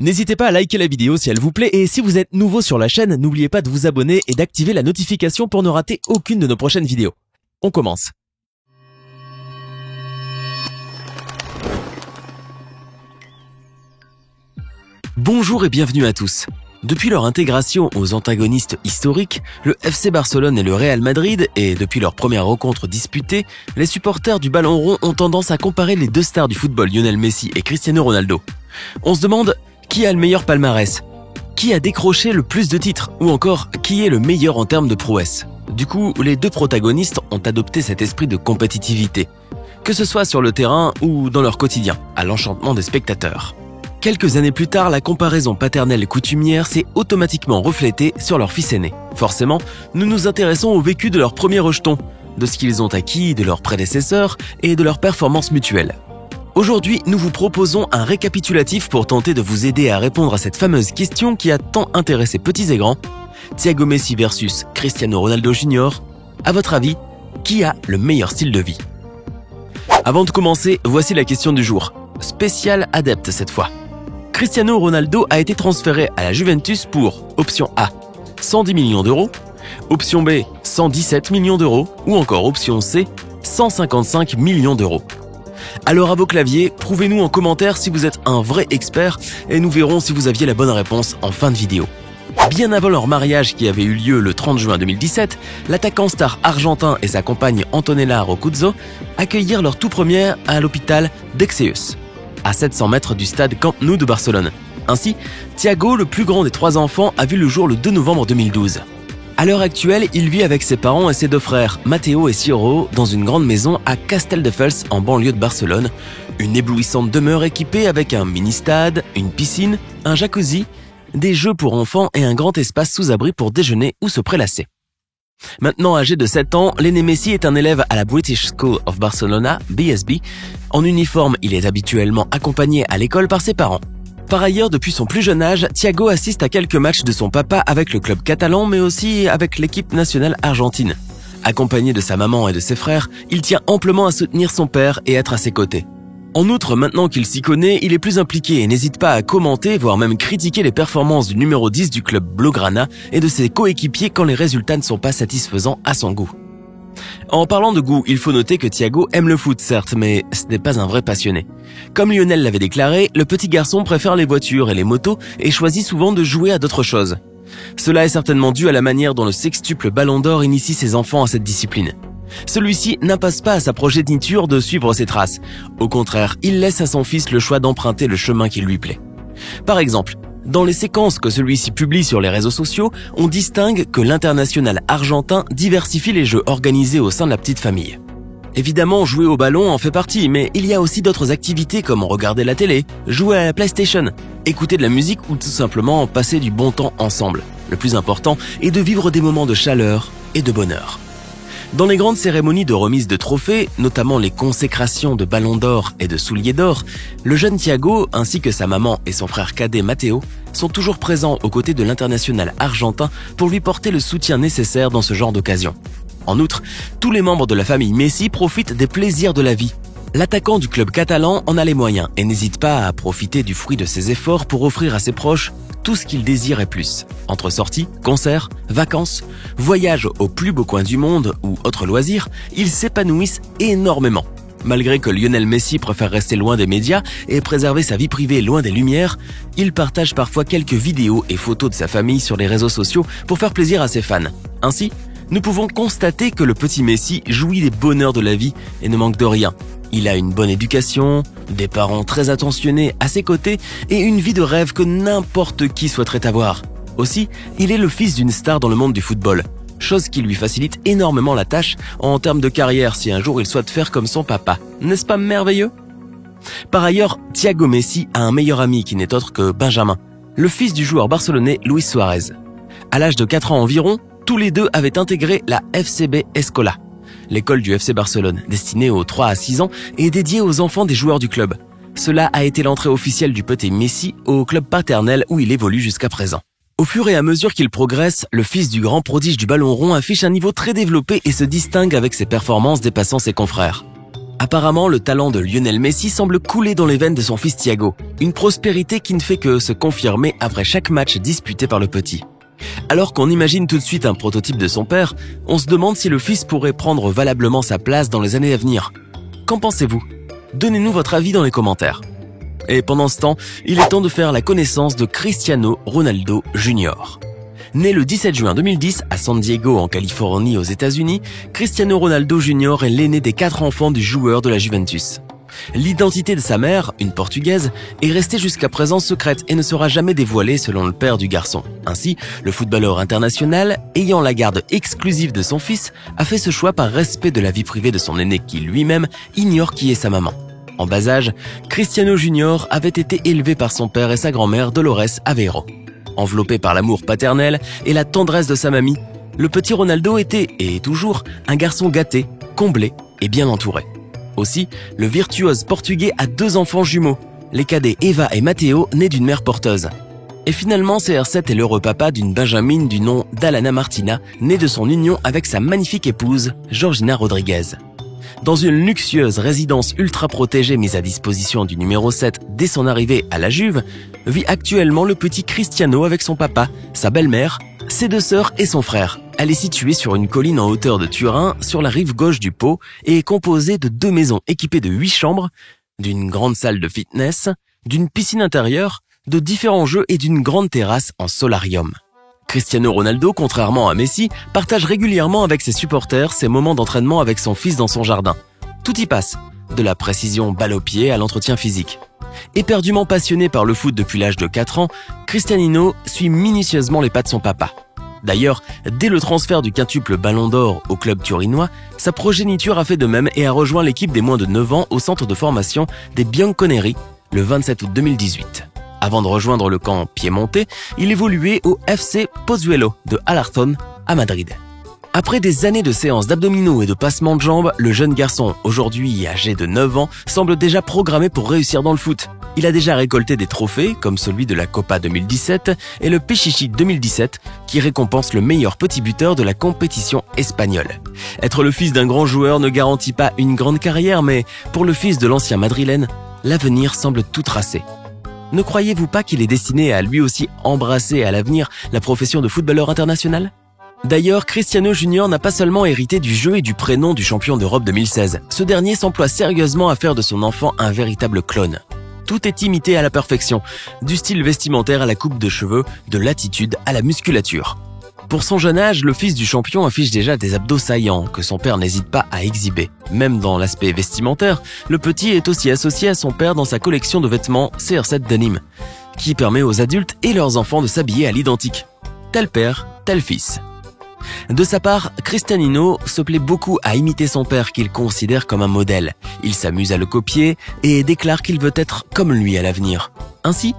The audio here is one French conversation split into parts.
N'hésitez pas à liker la vidéo si elle vous plaît et si vous êtes nouveau sur la chaîne, n'oubliez pas de vous abonner et d'activer la notification pour ne rater aucune de nos prochaines vidéos. On commence. Bonjour et bienvenue à tous. Depuis leur intégration aux antagonistes historiques, le FC Barcelone et le Real Madrid, et depuis leur première rencontre disputée, les supporters du ballon rond ont tendance à comparer les deux stars du football, Lionel Messi et Cristiano Ronaldo. On se demande qui a le meilleur palmarès, qui a décroché le plus de titres, ou encore qui est le meilleur en termes de prouesse. Du coup, les deux protagonistes ont adopté cet esprit de compétitivité, que ce soit sur le terrain ou dans leur quotidien, à l'enchantement des spectateurs. Quelques années plus tard, la comparaison paternelle coutumière s'est automatiquement reflétée sur leur fils aîné. Forcément, nous nous intéressons au vécu de leurs premiers rejetons, de ce qu'ils ont acquis de leurs prédécesseurs et de leurs performances mutuelles. Aujourd'hui, nous vous proposons un récapitulatif pour tenter de vous aider à répondre à cette fameuse question qui a tant intéressé petits et grands. Thiago Messi versus Cristiano Ronaldo Jr. À votre avis, qui a le meilleur style de vie? Avant de commencer, voici la question du jour. Spécial adepte cette fois. Cristiano Ronaldo a été transféré à la Juventus pour option A, 110 millions d'euros, option B, 117 millions d'euros ou encore option C, 155 millions d'euros. Alors à vos claviers, prouvez-nous en commentaire si vous êtes un vrai expert et nous verrons si vous aviez la bonne réponse en fin de vidéo. Bien avant leur mariage qui avait eu lieu le 30 juin 2017, l'attaquant star argentin et sa compagne Antonella Roccuzzo accueillirent leur tout premier à l'hôpital d'Exeus, à 700 mètres du stade Camp Nou de Barcelone. Ainsi, Thiago, le plus grand des trois enfants, a vu le jour le 2 novembre 2012. À l'heure actuelle, il vit avec ses parents et ses deux frères, Matteo et Ciro, dans une grande maison à Castelldefels, en banlieue de Barcelone. Une éblouissante demeure équipée avec un mini-stade, une piscine, un jacuzzi, des jeux pour enfants et un grand espace sous abri pour déjeuner ou se prélasser. Maintenant âgé de 7 ans, l'aîné Messi est un élève à la British School of Barcelona, BSB. En uniforme, il est habituellement accompagné à l'école par ses parents. Par ailleurs, depuis son plus jeune âge, Thiago assiste à quelques matchs de son papa avec le club catalan, mais aussi avec l'équipe nationale argentine. Accompagné de sa maman et de ses frères, il tient amplement à soutenir son père et être à ses côtés. En outre, maintenant qu'il s'y connaît, il est plus impliqué et n'hésite pas à commenter, voire même critiquer les performances du numéro 10 du club Blaugrana et de ses coéquipiers quand les résultats ne sont pas satisfaisants à son goût. En parlant de goût, il faut noter que Thiago aime le foot certes, mais ce n'est pas un vrai passionné. Comme Lionel l'avait déclaré, le petit garçon préfère les voitures et les motos et choisit souvent de jouer à d'autres choses. Cela est certainement dû à la manière dont le sextuple Ballon d'Or initie ses enfants à cette discipline. Celui-ci n'impasse pas à sa progéniture de suivre ses traces. Au contraire, il laisse à son fils le choix d'emprunter le chemin qui lui plaît. Par exemple, dans les séquences que celui-ci publie sur les réseaux sociaux, on distingue que l'international argentin diversifie les jeux organisés au sein de la petite famille. Évidemment, jouer au ballon en fait partie, mais il y a aussi d'autres activités comme regarder la télé, jouer à la PlayStation, écouter de la musique ou tout simplement passer du bon temps ensemble. Le plus important est de vivre des moments de chaleur et de bonheur. Dans les grandes cérémonies de remise de trophées, notamment les consécrations de ballons d'or et de souliers d'or, le jeune Thiago, ainsi que sa maman et son frère cadet Matteo, sont toujours présents aux côtés de l'international argentin pour lui porter le soutien nécessaire dans ce genre d'occasion. En outre, tous les membres de la famille Messi profitent des plaisirs de la vie. L'attaquant du club catalan en a les moyens et n'hésite pas à profiter du fruit de ses efforts pour offrir à ses proches tout ce qu'il désire et plus. Entre sorties, concerts, vacances, voyages aux plus beaux coins du monde ou autres loisirs, ils s'épanouissent énormément. Malgré que Lionel Messi préfère rester loin des médias et préserver sa vie privée loin des lumières, il partage parfois quelques vidéos et photos de sa famille sur les réseaux sociaux pour faire plaisir à ses fans. Ainsi, nous pouvons constater que le petit Messi jouit des bonheurs de la vie et ne manque de rien. Il a une bonne éducation, des parents très attentionnés à ses côtés et une vie de rêve que n'importe qui souhaiterait avoir. Aussi, il est le fils d'une star dans le monde du football, chose qui lui facilite énormément la tâche en termes de carrière si un jour il souhaite faire comme son papa. N'est-ce pas merveilleux? Par ailleurs, Thiago Messi a un meilleur ami qui n'est autre que Benjamin, le fils du joueur barcelonais Luis Suarez. À l'âge de 4 ans environ, tous les deux avaient intégré la FCB Escola, l'école du FC Barcelone, destinée aux 3 à 6 ans et dédiée aux enfants des joueurs du club. Cela a été l'entrée officielle du petit Messi au club paternel où il évolue jusqu'à présent. Au fur et à mesure qu'il progresse, le fils du grand prodige du ballon rond affiche un niveau très développé et se distingue avec ses performances dépassant ses confrères. Apparemment, le talent de Lionel Messi semble couler dans les veines de son fils Thiago, une prospérité qui ne fait que se confirmer après chaque match disputé par le petit. Alors qu'on imagine tout de suite un prototype de son père, on se demande si le fils pourrait prendre valablement sa place dans les années à venir. Qu'en pensez-vous ? Donnez-nous votre avis dans les commentaires. Et pendant ce temps, il est temps de faire la connaissance de Cristiano Ronaldo Jr. Né le 17 juin 2010 à San Diego en Californie aux États-Unis, Cristiano Ronaldo Jr. est l'aîné des 4 enfants du joueur de la Juventus. L'identité de sa mère, une Portugaise, est restée jusqu'à présent secrète et ne sera jamais dévoilée selon le père du garçon. Ainsi, le footballeur international, ayant la garde exclusive de son fils, a fait ce choix par respect de la vie privée de son aîné qui lui-même ignore qui est sa maman. En bas âge, Cristiano Jr. avait été élevé par son père et sa grand-mère Dolores Aveiro. Enveloppé par l'amour paternel et la tendresse de sa mamie, le petit Ronaldo était, et est toujours, un garçon gâté, comblé et bien entouré. Aussi, le virtuose portugais a 2 enfants jumeaux, les cadets Eva et Matteo, nés d'une mère porteuse. Et finalement, CR7 est l'heureux papa d'une benjamine du nom d'Alana Martina, née de son union avec sa magnifique épouse, Georgina Rodriguez. Dans une luxueuse résidence ultra protégée mise à disposition du numéro 7 dès son arrivée à la Juve, vit actuellement le petit Cristiano avec son papa, sa belle-mère, ses 2 sœurs et son frère. Elle est située sur une colline en hauteur de Turin, sur la rive gauche du Pô, et est composée de 2 maisons équipées de 8 chambres, d'une grande salle de fitness, d'une piscine intérieure, de différents jeux et d'une grande terrasse en solarium. Cristiano Ronaldo, contrairement à Messi, partage régulièrement avec ses supporters ses moments d'entraînement avec son fils dans son jardin. Tout y passe, de la précision balle au pied à l'entretien physique. Éperdument passionné par le foot depuis l'âge de 4 ans, Cristiano suit minutieusement les pas de son papa. D'ailleurs, dès le transfert du quintuple Ballon d'Or au club turinois, sa progéniture a fait de même et a rejoint l'équipe des moins de 9 ans au centre de formation des Bianconeri le 27 août 2018. Avant de rejoindre le camp piémontais, il évoluait au FC Pozuelo de Alarcón à Madrid. Après des années de séances d'abdominaux et de passements de jambes, le jeune garçon, aujourd'hui âgé de 9 ans, semble déjà programmé pour réussir dans le foot. Il a déjà récolté des trophées, comme celui de la Copa 2017 et le Pichichi 2017, qui récompense le meilleur petit buteur de la compétition espagnole. Être le fils d'un grand joueur ne garantit pas une grande carrière, mais pour le fils de l'ancien madrilène, l'avenir semble tout tracé. Ne croyez-vous pas qu'il est destiné à lui aussi embrasser à l'avenir la profession de footballeur international ? D'ailleurs, Cristiano Jr. n'a pas seulement hérité du jeu et du prénom du champion d'Europe 2016. Ce dernier s'emploie sérieusement à faire de son enfant un véritable clone. Tout est imité à la perfection, du style vestimentaire à la coupe de cheveux, de l'attitude à la musculature. Pour son jeune âge, le fils du champion affiche déjà des abdos saillants que son père n'hésite pas à exhiber. Même dans l'aspect vestimentaire, le petit est aussi associé à son père dans sa collection de vêtements CR7 Denim, qui permet aux adultes et leurs enfants de s'habiller à l'identique. Tel père, tel fils. De sa part, Cristiano se plaît beaucoup à imiter son père qu'il considère comme un modèle. Il s'amuse à le copier et déclare qu'il veut être comme lui à l'avenir. Ainsi,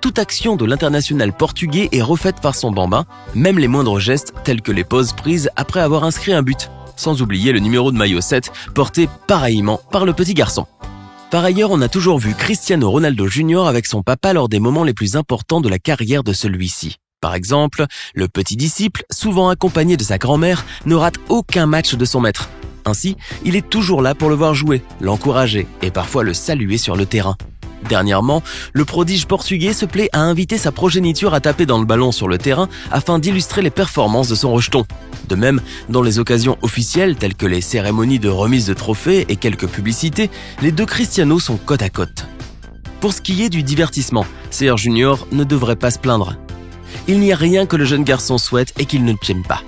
toute action de l'international portugais est refaite par son bambin, même les moindres gestes tels que les poses prises après avoir inscrit un but, sans oublier le numéro de maillot 7 porté pareillement par le petit garçon. Par ailleurs, on a toujours vu Cristiano Ronaldo Jr. avec son papa lors des moments les plus importants de la carrière de celui-ci. Par exemple, le petit disciple, souvent accompagné de sa grand-mère, ne rate aucun match de son maître. Ainsi, il est toujours là pour le voir jouer, l'encourager et parfois le saluer sur le terrain. Dernièrement, le prodige portugais se plaît à inviter sa progéniture à taper dans le ballon sur le terrain afin d'illustrer les performances de son rejeton. De même, dans les occasions officielles telles que les cérémonies de remise de trophées et quelques publicités, les 2 Cristiano sont côte à côte. Pour ce qui est du divertissement, CR Junior ne devrait pas se plaindre. Il n'y a rien que le jeune garçon souhaite et qu'il ne tienne pas.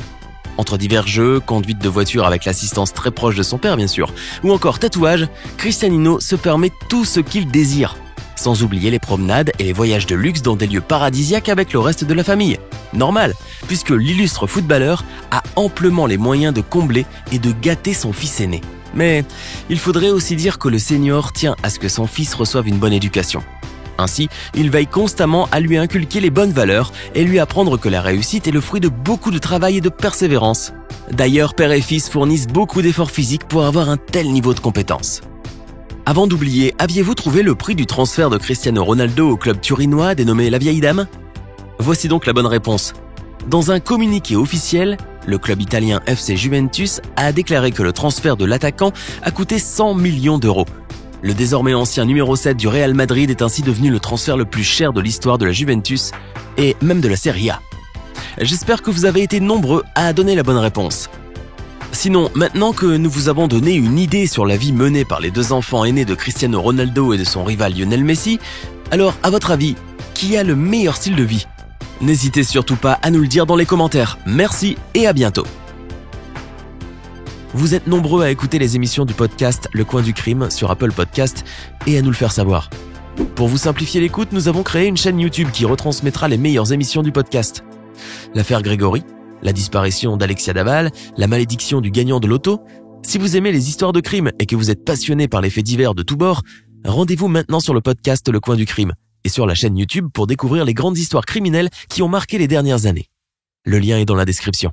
Entre divers jeux, conduite de voiture avec l'assistance très proche de son père bien sûr, ou encore tatouage, Cristiano se permet tout ce qu'il désire. Sans oublier les promenades et les voyages de luxe dans des lieux paradisiaques avec le reste de la famille. Normal, puisque l'illustre footballeur a amplement les moyens de combler et de gâter son fils aîné. Mais il faudrait aussi dire que le senior tient à ce que son fils reçoive une bonne éducation. Ainsi, il veille constamment à lui inculquer les bonnes valeurs et lui apprendre que la réussite est le fruit de beaucoup de travail et de persévérance. D'ailleurs, père et fils fournissent beaucoup d'efforts physiques pour avoir un tel niveau de compétence. Avant d'oublier, aviez-vous trouvé le prix du transfert de Cristiano Ronaldo au club turinois dénommé La Vieille Dame ? Voici donc la bonne réponse. Dans un communiqué officiel, Le club italien FC Juventus a déclaré que le transfert de l'attaquant a coûté 100 millions d'euros. Le désormais ancien numéro 7 du Real Madrid est ainsi devenu le transfert le plus cher de l'histoire de la Juventus et même de la Serie A. J'espère que vous avez été nombreux à donner la bonne réponse. Sinon, maintenant que nous vous avons donné une idée sur la vie menée par les deux enfants aînés de Cristiano Ronaldo et de son rival Lionel Messi, alors à votre avis, qui a le meilleur style de vie ? N'hésitez surtout pas à nous le dire dans les commentaires. Merci et à bientôt. Vous êtes nombreux à écouter les émissions du podcast Le Coin du Crime sur Apple Podcast et à nous le faire savoir. Pour vous simplifier l'écoute, nous avons créé une chaîne YouTube qui retransmettra les meilleures émissions du podcast. L'affaire Grégory, la disparition d'Alexia Daval, la malédiction du gagnant de loto. Si vous aimez les histoires de crime et que vous êtes passionné par les faits divers de tous bords, rendez-vous maintenant sur le podcast Le Coin du Crime et sur la chaîne YouTube pour découvrir les grandes histoires criminelles qui ont marqué les dernières années. Le lien est dans la description.